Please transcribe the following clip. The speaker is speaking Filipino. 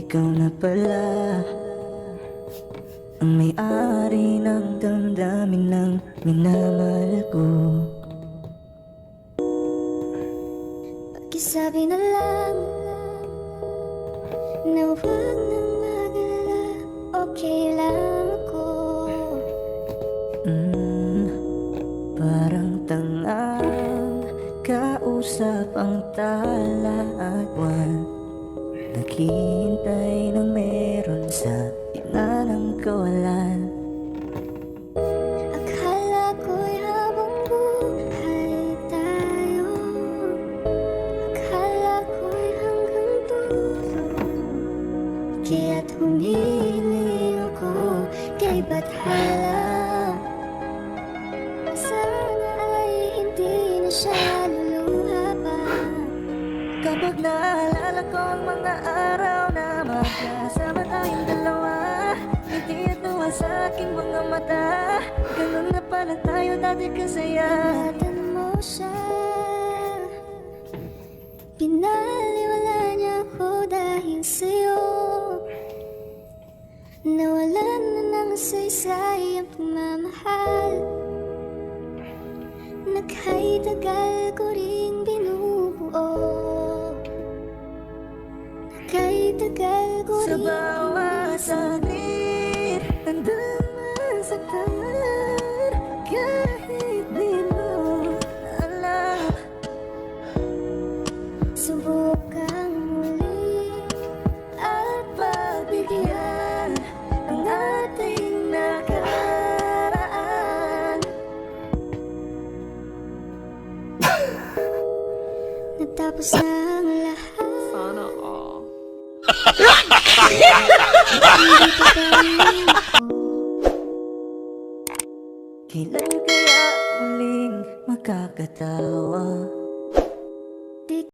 Ikaw na pala ang may-ari ng damdamin ng minamahal ko. Pakisabi na lang na huwag nang mag-alala, okay lang ako. Parang tangang kausap ang tala at buwan, naghihintay ng meron sa gitna ng kawalan. Akala ko'y habang buhay tayo, akala ko'y hanggang dulo, kaya't humiling ako kay Bathala. Sana ay hindi na siya luluha pa. Kapag naalala ko ang mga araw na magkasama tayong dalawa, ngiti at tuwa sa aking mga mata, ganun na pala tayo dati kasaya. Ingatan mo siya, pinaliwala niya ako dahil sa'yo. Nawalan na ng saysay ang pagmamahal na kahit tagal ko ring binubuo, na kahit tagal ko Sa ring bawat saglit, handang masaktan, kahit di mo alam. subukang muli At pagbigyan ang ating nakaraan. natapos na ang lahat. Sana all. Hindi pa rin ako. Kailan kaya muling makakatawa?